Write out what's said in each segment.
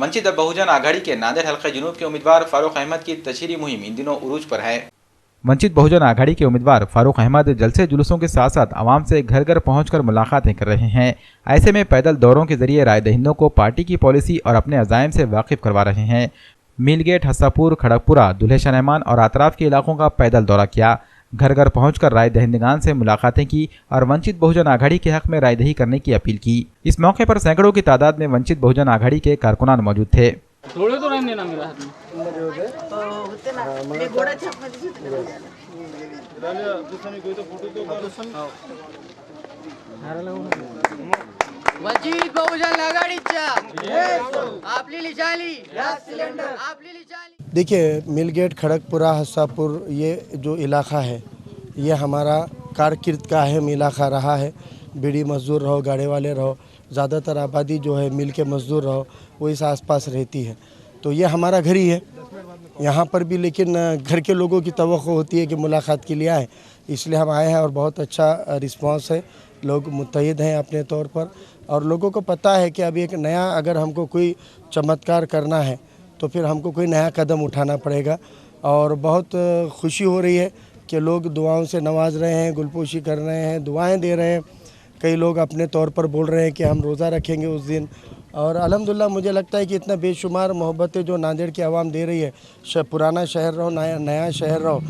वंचित बहुजन आघाड़ी के नांदेड़ हल्का जुनूब के उम्मीदवार फारूक अहमद की तशहीरी मुहिम इन दिनों उरूज पर है। वंचित बहुजन आघाड़ी के उम्मीदवार फारूक अहमद जलसे जुलूसों के साथ साथ आवाम से घर घर पहुंचकर मुलाकातें कर रहे हैं। ऐसे में पैदल दौरों के जरिए राय दहिंदों को पार्टी की पॉलिसी और अपने अज़ाइम से वाकिफ करवा रहे हैं। मीलगेट, हस्सापुर, खड़गपुरा, दुल्हे शनैमान और अतराफ के इलाकों का पैदल दौरा किया। घर घर पहुंचकर राय दहिंदगान से मुलाकातें की और वंचित बहुजन आघाड़ी के हक में रायदही करने की अपील की। इस मौके पर सैकड़ों की तादाद में वंचित बहुजन आघाड़ी के कारकुनान मौजूद थे। थोड़े तो नहीं ना मेरा हाथ वंचित बहुजन आघाडीच्या आपली लिचाली गॅस सिलेंडर आपली लिचाली। देखिए, मिलगेट, खड़गपुरा, हस्सापुर ये जो इलाका है ये हमारा कारकिर्द का अहम इलाका रहा है। बीड़ी मजदूर रहो, गाड़े वाले रहो, ज़्यादातर आबादी जो है मिल के मजदूर रहो वो इस आसपास रहती है, तो ये हमारा घर ही है यहाँ पर भी। लेकिन घर के लोगों की तवक्को होती है कि मुलाकात के लिए आए, इसलिए हम आए हैं और बहुत अच्छा रिस्पांस है। लोग मुत्तहिद हैं अपने तौर पर और लोगों को पता है कि अभी एक नया अगर हमको कोई चमत्कार करना है तो फिर हमको कोई नया कदम उठाना पड़ेगा। और बहुत खुशी हो रही है कि लोग दुआओं से नवाज रहे हैं, गुलपोशी कर रहे हैं, दुआएं दे रहे हैं। कई लोग अपने तौर पर बोल रहे हैं कि हम रोज़ा रखेंगे उस दिन। और अल्हम्दुलिल्लाह मुझे लगता है कि इतना बेशुमार मोहब्बतें जो नांदेड़ की आवाम दे रही है, पुराना शहर रहो, नया शहर रहो,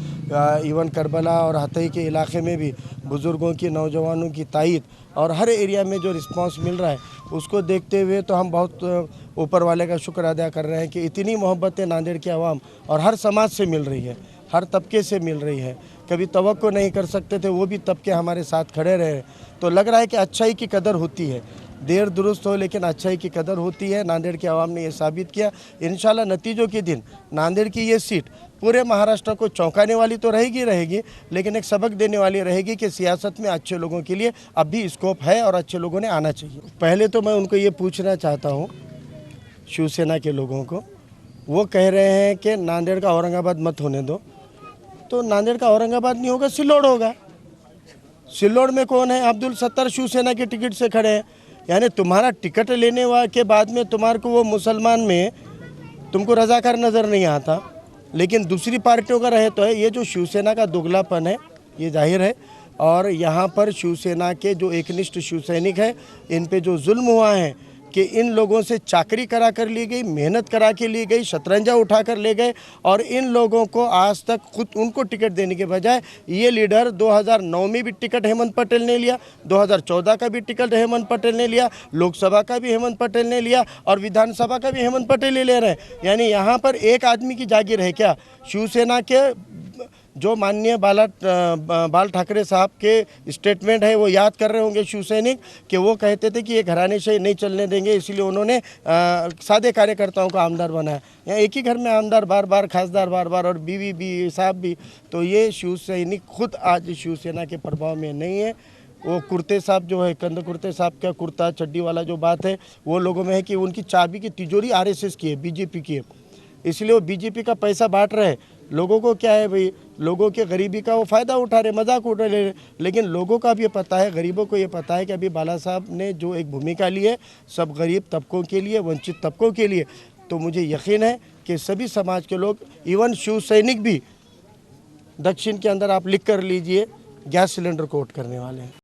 इवन करबला और हतई के इलाके में भी बुज़ुर्गों की, नौजवानों की तायद और हर एरिया में जो रिस्पांस मिल रहा है उसको देखते हुए तो हम बहुत ऊपर वाले का शुक्र अदा कर रहे हैं कि इतनी मोहब्बतें नांदेड़ की आवाम और हर समाज से मिल रही है, हर तबके से मिल रही है। कभी तवक्को नहीं कर सकते थे, वो भी तबके हमारे साथ खड़े रहे, तो लग रहा है कि अच्छाई की कदर होती है। देर दुरुस्त हो लेकिन अच्छाई की कदर होती है। नांदेड़ की आवाम ने ये साबित किया। इंशाल्लाह नतीजों के दिन नांदेड़ की ये सीट पूरे महाराष्ट्र को चौंकाने वाली तो रहेगी, लेकिन एक सबक देने वाली रहेगी कि सियासत में अच्छे लोगों के लिए अब भी स्कोप है और अच्छे लोगों ने आना चाहिए। पहले तो मैं उनको ये पूछना चाहता हूँ, शिवसेना के लोगों को, वो कह रहे हैं कि नांदेड़ का औरंगाबाद मत होने दो, तो नांदेड़ का औरंगाबाद नहीं होगा, सिल्लोड होगा। सिल्लोड में कौन है? अब्दुल सत्तार शिवसेना के टिकट से खड़े हैं। यानी तुम्हारा टिकट लेने के बाद में तुम्हारे को वो मुसलमान में तुमको रजाकार नज़र नहीं आता, लेकिन दूसरी पार्टियों का रहे तो है। ये जो शिवसेना का दुगलापन है ये जाहिर है। और यहाँ पर शिवसेना के जो एकनिष्ठ शिवसैनिक हैं, इन पे जो जुल्म हुआ है कि इन लोगों से चाकरी करा कर ली गई, मेहनत करा के ली गई, शतरंजा उठा कर ले गए और इन लोगों को आज तक खुद उनको टिकट देने के बजाय ये लीडर 2009 में भी टिकट हेमंत पटेल ने लिया, 2014 का भी टिकट हेमंत पटेल ने लिया, लोकसभा का भी हेमंत पटेल ने लिया और विधानसभा का भी हेमंत पटेल ही ले रहे हैं। यानी यहाँ पर एक आदमी की जागीर है क्या? शिवसेना के जो माननीय बाल ठाकरे साहब के स्टेटमेंट है वो याद कर रहे होंगे शिवसैनिक कि वो कहते थे कि ये घरानेशाही नहीं चलने देंगे, इसलिए उन्होंने सादे कार्यकर्ताओं को आमदार बनाया। यहाँ एक ही घर में आमदार बार बार, खासदार बार बार और बीवी भी, साहब भी। तो ये शिवसैनिक खुद आज शिवसेना के प्रभाव में नहीं है। वो कुर्ते साहब जो है, कंद कुर्ते साहब का कुर्ता चड्डी वाला जो बात है वो लोगों में है कि उनकी चाबी की तिजोरी आरएसएस की है, बीजेपी की है, इसलिए वो बीजेपी का पैसा बांट रहे हैं। लोगों को क्या है भाई, लोगों के गरीबी का वो फ़ायदा उठा रहे, मजाक उठा रहे। लेकिन लोगों का भी ये पता है, गरीबों को ये पता है कि अभी बाला साहब ने जो एक भूमिका ली है सब गरीब तबकों के लिए, वंचित तबकों के लिए, तो मुझे यकीन है कि सभी समाज के लोग, इवन शिव सैनिक भी दक्षिण के अंदर आप लिख कर लीजिए, गैस सिलेंडर कोट करने वाले हैं।